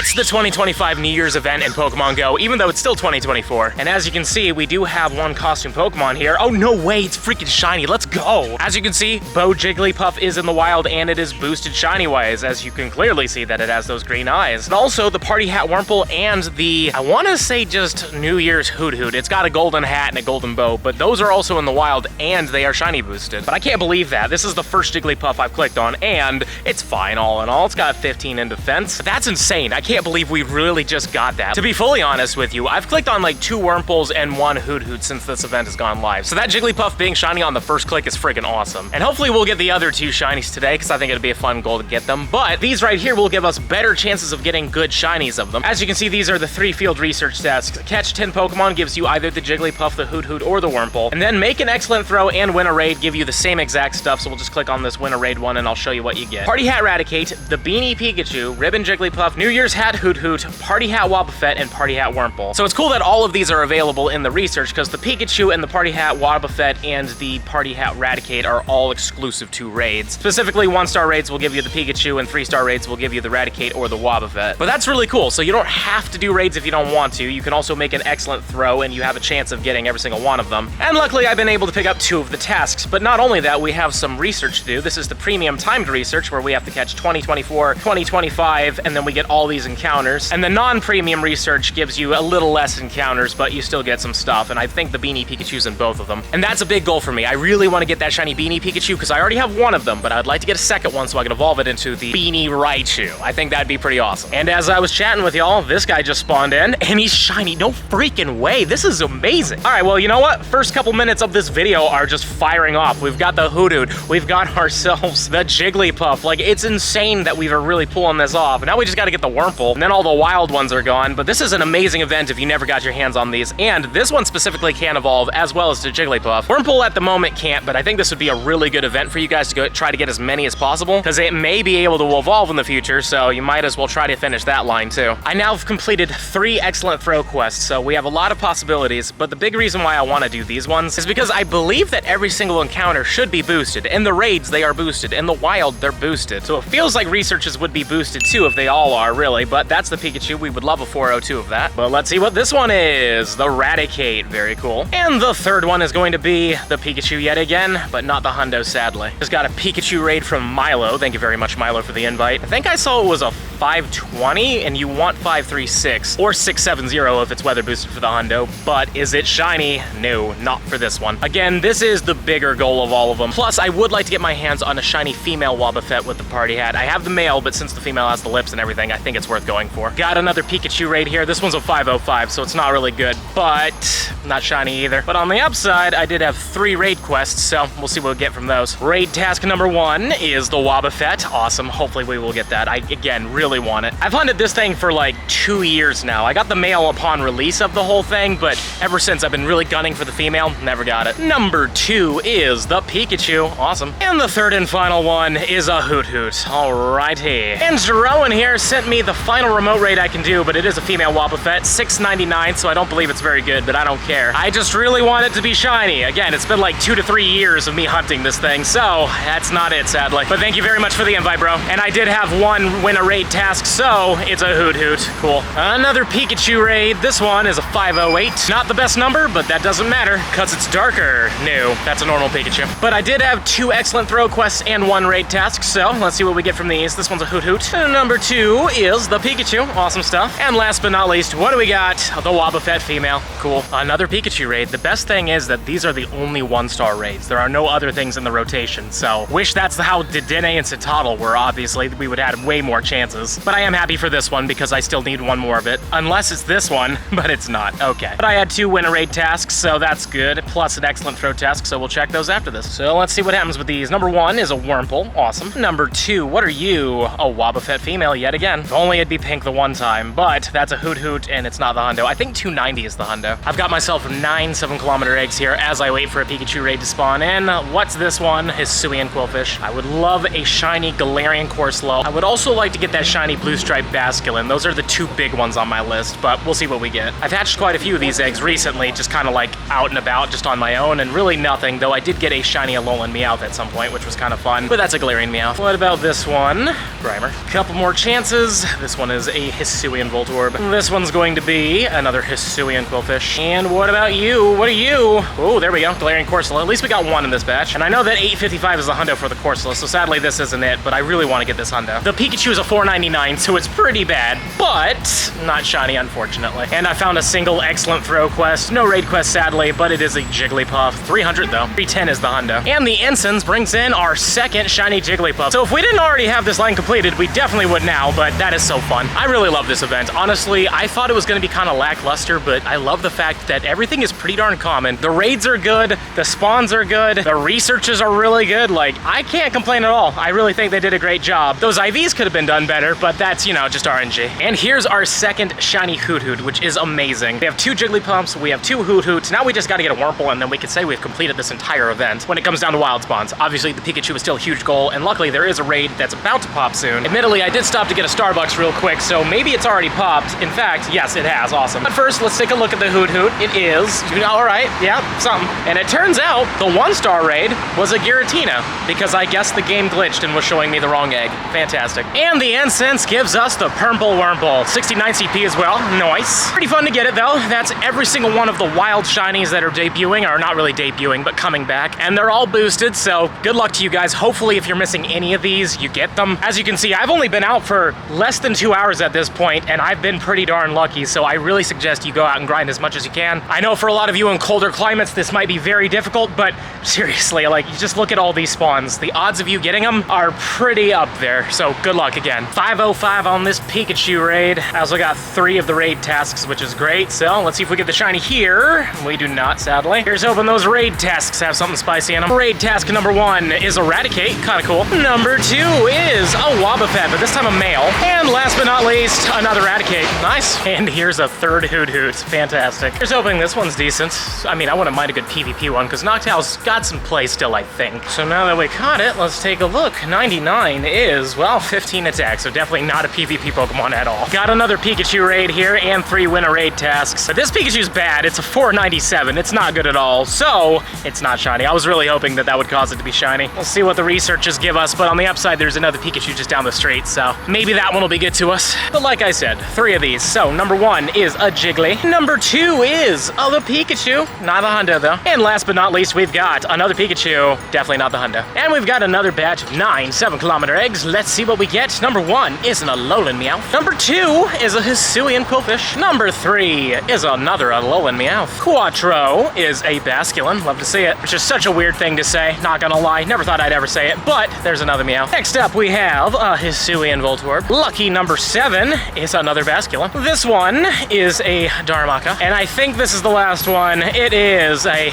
It's the 2025 New Year's event in Pokemon Go, even though it's still 2024. And as you can see, we do have one costume Pokemon here. Oh, no way, it's freaking shiny. Let's go. As you can see, Bo Jigglypuff is in the wild, and it is boosted shiny-wise, as you can clearly see that it has those green eyes. And also, the Party Hat Wurmple and the, I want to say just New Year's Hoot Hoot. It's got a golden hat and a golden bow, but those are also in the wild, and they are shiny boosted. But I can't believe that. This is the first Jigglypuff I've clicked on, and it's fine all in all. It's got 15 in defense. That's insane. I can't believe we really just got that. To be fully honest with you, I've clicked on like 2 Wurmples and 1 Hoot Hoot since this event has gone live. So that Jigglypuff being shiny on the first click is freaking awesome. And hopefully we'll get the other 2 shinies today, because I think it'd be a fun goal to get them. But these right here will give us better chances of getting good shinies of them. As you can see, these are the 3 field research tasks. Catch 10 Pokemon gives you either the Jigglypuff, the Hoot Hoot, or the Wurmple. And then make an excellent throw and win a raid give you the same exact stuff. So we'll just click on this win a raid one and I'll show you what you get. Party Hat Raticate, the Beanie Pikachu, Ribbon Jigglypuff, New Year's Hat Hoot Hoot, Party Hat Wobbuffet, and Party Hat Wurmple. So it's cool that all of these are available in the research, because the Pikachu and the Party Hat Wobbuffet and the Party Hat Raticate are all exclusive to raids. Specifically, 1-star raids will give you the Pikachu, and 3-star raids will give you the Raticate or the Wobbuffet. But that's really cool, so you don't have to do raids if you don't want to. You can also make an excellent throw, and you have a chance of getting every single one of them. And luckily, I've been able to pick up 2 of the tasks. But not only that, we have some research to do. This is the premium timed research, where we have to catch 2024, 2025, and then we get all these encounters. And the non-premium research gives you a little less encounters, but you still get some stuff, and I think the Beanie Pikachu's in both of them. And that's a big goal for me. I really want to get that shiny Beanie Pikachu, because I already have one of them, but I'd like to get a second one so I can evolve it into the Beanie Raichu. I think that'd be pretty awesome. And as I was chatting with y'all, this guy just spawned in, and he's shiny. No freaking way. This is amazing. All right, well, you know what? First couple minutes of this video are just firing off. We've got the Hoot Hoot. We've got ourselves the Jigglypuff. Like, it's insane that we are really pulling this off. And now we just got to get the Wurmple, and then all the wild ones are gone. But this is an amazing event if you never got your hands on these. And this one specifically can evolve, as well as the Jigglypuff. Wurmple at the moment can't, but I think this would be a really good event for you guys to go try to get as many as possible, because it may be able to evolve in the future, so you might as well try to finish that line too. I now have completed 3 excellent throw quests, so we have a lot of possibilities, but the big reason why I want to do these ones is because I believe that every single encounter should be boosted. In the raids, they are boosted. In the wild, they're boosted. So it feels like researches would be boosted too if they all are, really, but that's the Pikachu. We would love a 402 of that. But let's see what this one is. The Raticate. Very cool. And the third one is going to be the Pikachu yet again, but not the Hundo, sadly. Just got a Pikachu raid from Milo. Thank you very much, Milo, for the invite. I think I saw it was a 520, and you want 536 or 670 if it's weather boosted for the Hundo. But is it shiny? No, not for this one. Again, this is the bigger goal of all of them. Plus, I would like to get my hands on a shiny female Wobbuffet with the Party Hat. I have the male, but since the female has the lips and everything, I think it's worth going for. Got another Pikachu raid here. This one's a 505, so it's not really good, but not shiny either. But on the upside, I did have 3 raid quests, so we'll see what we get from those. Raid task number 1 is the Wobbuffet. Awesome. Hopefully we will get that. I, again, really want it. I've hunted this thing for like 2 years now. I got the male upon release of the whole thing, but ever since I've been really gunning for the female, never got it. Number 2 is the Pikachu. Awesome. And the third and final one is a Hoot Hoot. Alrighty. And Jeroen here sent me the final remote raid I can do, but it is a female Wobbuffet, $6.99, so I don't believe it's very good, but I don't care. I just really want it to be shiny. Again, it's been like 2 to 3 years of me hunting this thing, so that's not it, sadly. But thank you very much for the invite, bro. And I did have 1 win a raid task, so it's a Hoot Hoot. Cool. Another Pikachu raid. This one is a 508. Not the best number, but that doesn't matter, because it's darker. No, that's a normal Pikachu. But I did have 2 excellent throw quests and 1 raid task, so let's see what we get from these. This one's a Hoot Hoot. And number 2 is the Pikachu. Awesome stuff. And last but not least, what do we got? The Wobbuffet female. Cool. Another Pikachu raid. The best thing is that these are the only 1-star raids. There are no other things in the rotation, so wish that's how Dedenne and Citadel were. Obviously, we would have had way more chances. But I am happy for this one because I still need 1 more of it. Unless it's this one, but it's not. Okay. But I had 2 win a raid tasks, so that's good. Plus an excellent throw task, so we'll check those after this. So let's see what happens with these. Number 1 is a Wurmple. Awesome. Number 2, what are you? A Wobbuffet female yet again. If only it'd be pink the one time, but that's a Hoot Hoot and it's not the Hundo. I think 290 is the Hundo. I've got myself 9 7-kilometer eggs here as I wait for a Pikachu raid to spawn in. What's this one? Hisuian Quillfish. I would love a shiny Galarian Corsola. I would also like to get that shiny Blue Stripe Basculin. Those are the 2 big ones on my list, but we'll see what we get. I've hatched quite a few of these eggs recently, just kind of like out and about, just on my own, and really nothing, though I did get a shiny Alolan Meowth at some point, which was kind of fun, but that's a Galarian Meowth. What about this one? Grimer. Couple more chances. This This one is a Hisuian Voltorb. This one's going to be another Hisuian Quillfish. And what about you? What are you? Oh, there we go. Galarian Corsola. At least we got one in this batch. And I know that 855 is the hundo for the Corsola, so sadly this isn't it, but I really want to get this hundo. The Pikachu is a 499, so it's pretty bad, but not shiny, unfortunately. And I found a single excellent throw quest. No raid quest, sadly, but it is a Jigglypuff. 300, though. 310 is the hundo. And the Ensigns brings in our second shiny Jigglypuff. So if we didn't already have this line completed, we definitely would now, but that is so fun. I really love this event. Honestly, I thought it was going to be kind of lackluster, but I love the fact that everything is pretty darn common. The raids are good, the spawns are good, the researches are really good. Like, I can't complain at all. I really think they did a great job. Those IVs could have been done better, but that's, you know, just RNG. And here's our second shiny Hoot Hoot, which is amazing. We have 2 Jigglypuffs, we have 2 Hoot Hoots. Now we just got to get a Wurmple, and then we can say we've completed this entire event when it comes down to wild spawns. Obviously, the Pikachu is still a huge goal, and luckily there is a raid that's about to pop soon. Admittedly, I did stop to get a Starbucks real quick, so maybe it's already popped. In fact, yes, it has. Awesome. But first, let's take a look at the Hoot Hoot. It is, all right, yeah, something. And it turns out the 1-star raid was a Giratina, because I guess the game glitched and was showing me the wrong egg. Fantastic. And the Incense gives us the Purple Wurmple. 69 CP as well. Nice. Pretty fun to get it, though. That's every single one of the wild shinies that are debuting, or not really debuting, but coming back. And they're all boosted, so good luck to you guys. Hopefully, if you're missing any of these, you get them. As you can see, I've only been out for less than 2 hours at this point, and I've been pretty darn lucky, so I really suggest you go out and grind as much as you can. I know for a lot of you in colder climates, this might be very difficult, but seriously, like, you just look at all these spawns. The odds of you getting them are pretty up there, so good luck again. 505 on this Pikachu raid. I also got 3 of the raid tasks, which is great, so let's see if we get the shiny here. We do not, sadly. Here's hoping those raid tasks have something spicy in them. Raid task number 1 is Eradicate, kind of cool. Number 2 is a Wobbuffet, but this time a male. And last but not least, another Eradicate. Nice. And here's a 3rd Hoot Hoot. Fantastic. Here's hoping this one's decent. I mean, I wouldn't mind a good PvP one, because Noctowl's got some play still, I think. So now that we caught it, let's take a look. 99 is, well, 15 attack, so definitely not a PvP Pokemon at all. Got another Pikachu raid here and 3 winner raid tasks. But this Pikachu's bad. It's a 497. It's not good at all, so it's not shiny. I was really hoping that that would cause it to be shiny. We'll see what the researchers give us, but on the upside, there's another Pikachu just down the street, so maybe that one will be good to us. But like I said, 3 of these. So number 1 is a Jiggly. Number 2 is the Pikachu. Not the hundo, though. And last but not least, we've got another Pikachu. Definitely not the hundo. And we've got another batch of 9 7-kilometer eggs. Let's see what we get. Number 1 is an Alolan Meowth. Number 2 is a Hisuian Quillfish. Number 3 is another Alolan Meowth. Quattro is a Basculin. Love to see it. Which is such a weird thing to say. Not gonna lie. Never thought I'd ever say it, but there's another Meowth. Next up, we have a Hisuian Voltorb. Lucky number 7 is another Basculin. This one is a Darumaka. And I think this is the last one. It is a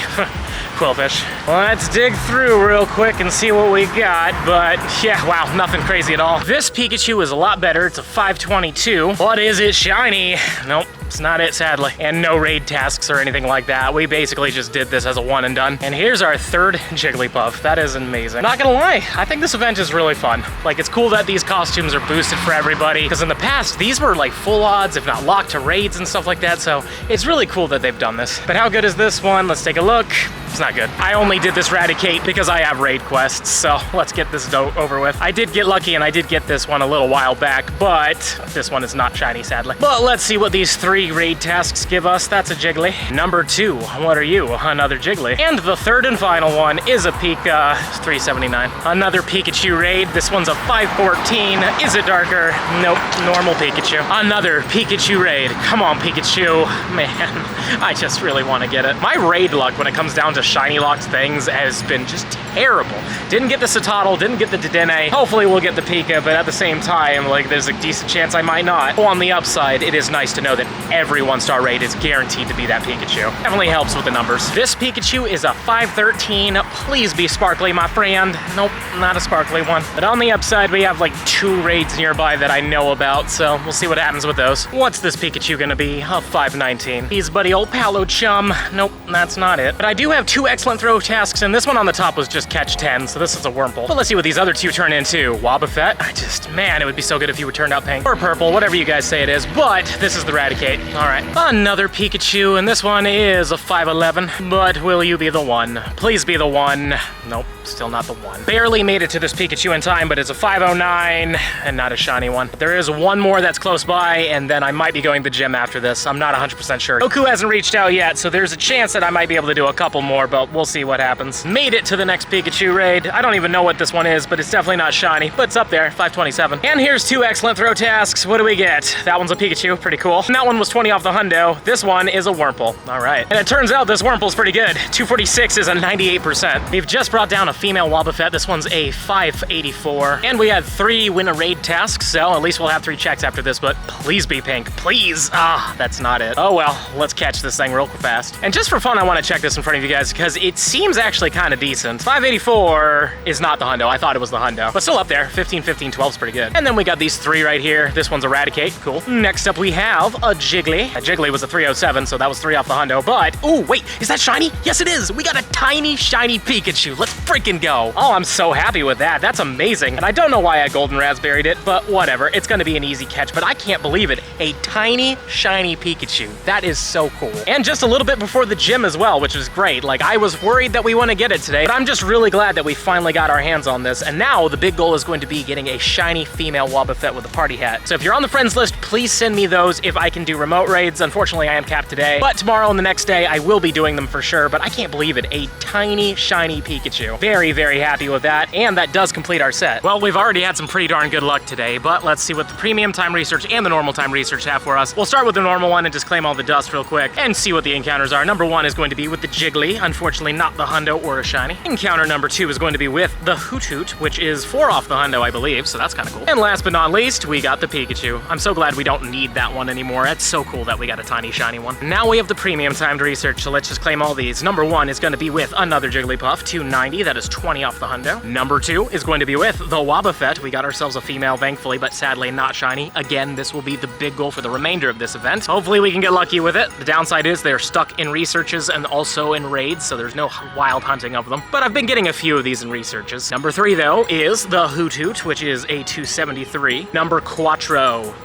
Quillfish. Let's dig through real quick and see what we got, but yeah, wow, nothing crazy at all. This Pikachu is a lot better. It's a 522. But is it shiny? Nope. It's not it, sadly. And no raid tasks or anything like that. We basically just did this as a one and done. And here's our 3rd Jigglypuff. That is amazing. Not gonna lie, I think this event is really fun. Like, it's cool that these costumes are boosted for everybody, because in the past, these were like full odds, if not locked to raids and stuff like that, so it's really cool that they've done this. But how good is this one? Let's take a look. It's not good. I only did this Eradicate because I have raid quests, so let's get this over with. I did get lucky and I did get this one a little while back, but this one is not shiny, sadly. But let's see what these 3 raid tasks give us. That's a Jiggly. Number 2, what are you? Another Jiggly. And the 3rd and final one is a Pika 379. Another Pikachu raid. This one's a 514. Is it darker? Nope. Normal Pikachu. Another Pikachu raid. Come on, Pikachu. Man, I just really want to get it. My raid luck when it comes down to shiny locked things has been just terrible. Didn't get the Citadel, didn't get the Dedenne. Hopefully we'll get the Pika, but at the same time, like, there's a decent chance I might not. Well, on the upside, it is nice to know that every 1-star raid is guaranteed to be that Pikachu. Definitely helps with the numbers. This Pikachu is a 513. Please be sparkly, my friend. Nope, not a sparkly one. But on the upside, we have like 2 raids nearby that I know about, so we'll see what happens with those. What's this Pikachu gonna be? A 519. He's buddy old Palo Chum. Nope, that's not it. But I do have 2 excellent throw tasks, and this one on the top was just catch 10, so this is a Wurmple. But let's see what these other 2 turn into. Wobbuffet. Man, it would be so good if you would turned out pink or purple, whatever you guys say it is, but this is the Eradicate. All right, another Pikachu, and this one is a 511, but will you be the one? Please be the one. Nope, still not the one. Barely made it to this Pikachu in time, but it's a 509 and not a shiny one. There is one more that's close by, and then I might be going to the gym after this. I'm not 100% sure. Goku hasn't reached out yet, so there's a chance that I might be able to do a couple more, but we'll see what happens. Made it to the next Pikachu raid. I don't even know what this one is, but it's definitely not shiny, but it's up there, 527. And here's 2 excellent throw tasks. What do we get? That one's a Pikachu, pretty cool. And that one was 20 off the hundo. This one is a Wurmple. All right. And it turns out this Wurmple's pretty good. 246 is a 98%. We've just brought down a female Wobbuffet. This one's a 584. And we had 3 win a raid tasks, so at least we'll have 3 checks after this, but please be pink, please. Ah, that's not it. Oh well, let's catch this thing real fast. And just for fun, I want to check this in front of you guys because it seems actually kind of decent. 584 is not the hundo. I thought it was the hundo, but still up there. 15, 15, 12 is pretty good. And then we got these 3 right here. This one's Eradicate, cool. Next up we have a Jiggly. A Jiggly was a 307, so that was 3 off the hundo, but, oh wait, is that shiny? Yes it is. We got a tiny shiny Pikachu. Let's freaking go. Oh, I'm so happy with that. That's amazing. And I don't know why I golden raspberried it, but whatever. It's gonna be an easy catch, but I can't believe it. A tiny shiny Pikachu. That is so cool. And just a little bit before the gym as well, which is great. Like, I was worried that we wouldn't get it today, but I'm just really glad that we finally got our hands on this. And now the big goal is going to be getting a shiny female Wobbuffet with a party hat. So if you're on the friends list, please send me those if I can do remote raids. Unfortunately, I am capped today, but tomorrow and the next day, I will be doing them for sure. But I can't believe it. A tiny shiny Pikachu. Very, very happy with that. And that does complete our set. Well, we've already had some pretty darn good luck today, but let's see what the premium time research and the normal time research have for us. We'll start with the normal one and just claim all the dust real quick and see what the encounters are. Number 1 is going to be with the Jiggly, unfortunately not the hundo or a shiny. Encounter number 2 is going to be with the Hoot Hoot, which is 4 off the hundo, I believe, so that's kind of cool. And last but not least, we got the Pikachu. I'm so glad we don't need that one anymore. That's so cool that we got a tiny shiny one. Now we have the premium timed research, so let's just claim all these. Number 1 is going to be with another Jigglypuff, 290, that is 20 off the hundo. Number 2 is going to be with the Wobbuffet. We got ourselves a female, thankfully, but sadly not shiny. Again, this will be the big goal for the remainder of this event. Hopefully we can get lucky with it. The downside is they're stuck in researches and also in raids, so there's no wild hunting of them. But I've been getting a few of these in researches. Number 3, though, is the Hoot Hoot, which is a 273. Number 4,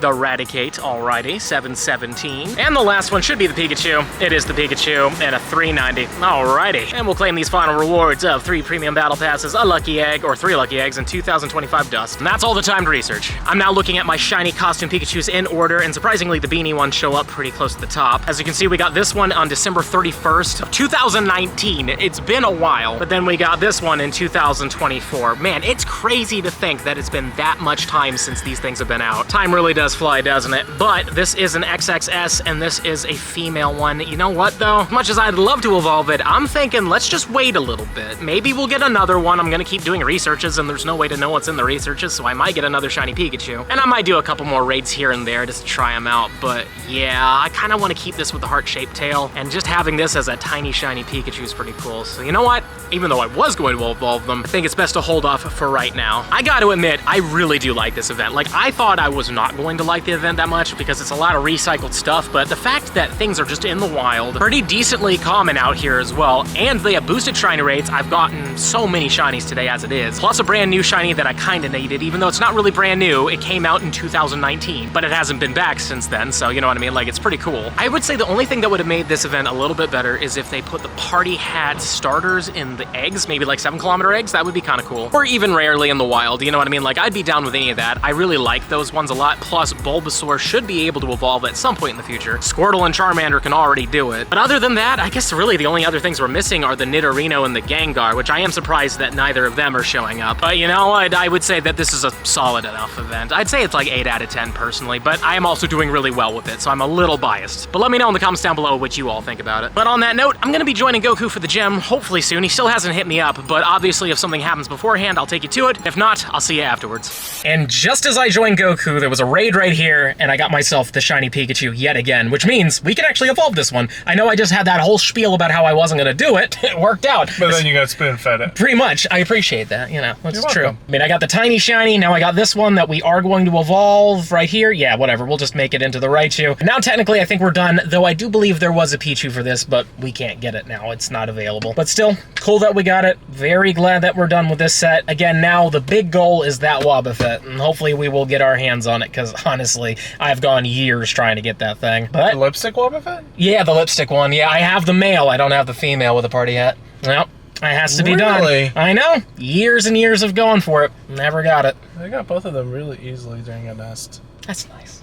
the Eradicate, alrighty, 717. And the last one should be the Pikachu. It is the Pikachu, and a 390. Alrighty. And we'll claim these final rewards of 3 premium battle passes, a lucky egg, or 3 lucky eggs, and 2,025 dust. And that's all the timed research. I'm now looking at my shiny costume Pikachus in order, and surprisingly, the beanie ones show up pretty close to the top. As you can see, we got this one on December 31st of 2019. It's been a while, but then we got this one in 2024. Man, it's crazy to think that it's been that much time since these things have been out. Time really does fly, doesn't it? But this is an XXS, and this is a female one. You know what, though? As much as I'd love to evolve it, I'm thinking let's just wait a little bit. Maybe we'll get another one. I'm gonna keep doing researches, and there's no way to know what's in the researches, so I might get another shiny Pikachu. And I might do a couple more raids here and there just to try them out, but yeah, I kind of want to keep this with the heart-shaped tail, and just having this as a tiny shiny Pikachu is pretty cool. So you know what? Even though I was going to evolve them, I think it's best to hold off for right now. I got to admit, I really do like this event. Like, I thought I was not going to like the event that much because it's a lot of recycled stuff, but the fact that things are just in the wild, pretty decently common out here as well, and they have boosted shiny rates. I've gotten so many shinies today as it is, plus a brand new shiny that I kind of needed, even though it's not really brand new. It came out in 2019, but it hasn't been back since then, so you know what I mean? Like, it's pretty cool. I would say the only thing that would have made this event a little bit better is if they put the party hat starters in the eggs, maybe like 7-kilometer eggs. That would be kind of cool. Or even rarely in the wild, you know what I mean? Like, I'd be down with any of that. I really like those ones a lot, plus Bulbasaur should be able to evolve at some point in the future. Squirtle and Charmander can already do it. But other than that, I guess really the only other things we're missing are the Nidorino and the Gengar, which I am surprised that neither of them are showing up. But you know, I would say that this is a solid enough event. I'd say it's like 8 out of 10 personally, but I am also doing really well with it, so I'm a little biased. But let me know in the comments down below what you all think about it. But on that note, I'm gonna be joining Goku for the gym, hopefully soon. He still hasn't hit me up, but obviously if something happens beforehand, I'll take you to it. If not, I'll see you afterwards. And just as I joined Goku, there was a raid right here, and I got myself the shiny Pikachu yet again, which means we can actually evolve this one. I know I just had that whole spiel about how I wasn't gonna do it. It worked out. But then you got spoon-fed it. Pretty much. I appreciate that, you know, that's true. Welcome. I mean, I got the tiny shiny, now I got this one that we are going to evolve right here. Yeah, whatever, we'll just make it into the Raichu. Now, technically, I think we're done, though I do believe there was a Pichu for this, but we can't get it now. It's not available. But still, cool that we got it. Very glad that we're done with this set. Again, now the big goal is that Wobbuffet, and hopefully we will get our hands on it, because honestly, I've gone years trying to get that thing. But The lipstick Wobbuffet? yeah, the lipstick one. Yeah, I have the male. I don't have the female with a party hat. Well, it has to be done. Really? I know. Years and years of going for it. Never got it. I got both of them really easily during a nest. That's nice.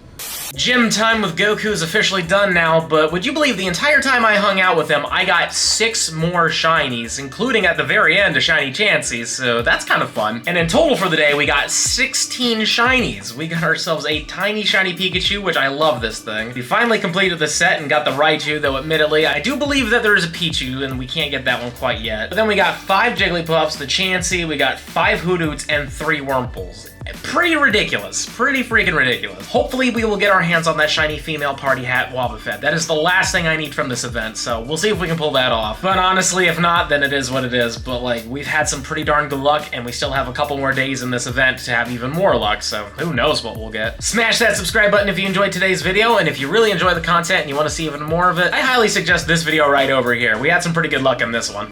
Gym time with Goku is officially done now, but would you believe the entire time I hung out with him, I got 6 more shinies, including at the very end a shiny Chansey, so that's kind of fun. And in total for the day, we got 16 shinies. We got ourselves a tiny shiny Pikachu, which I love this thing. We finally completed the set and got the Raichu, though admittedly, I do believe that there is a Pichu, and we can't get that one quite yet. But then we got 5 Jigglypuffs, the Chansey, we got 5 Hoodoos, and 3 Wurmples. Pretty ridiculous. Pretty freaking ridiculous. Hopefully we will get our hands on that shiny female party hat Wobbuffet. That is the last thing I need from this event, so we'll see if we can pull that off. But honestly, if not, then it is what it is. But like, we've had some pretty darn good luck, and we still have a couple more days in this event to have even more luck, so who knows what we'll get. Smash that subscribe button if you enjoyed today's video, and if you really enjoy the content and you want to see even more of it, I highly suggest this video right over here. We had some pretty good luck in this one.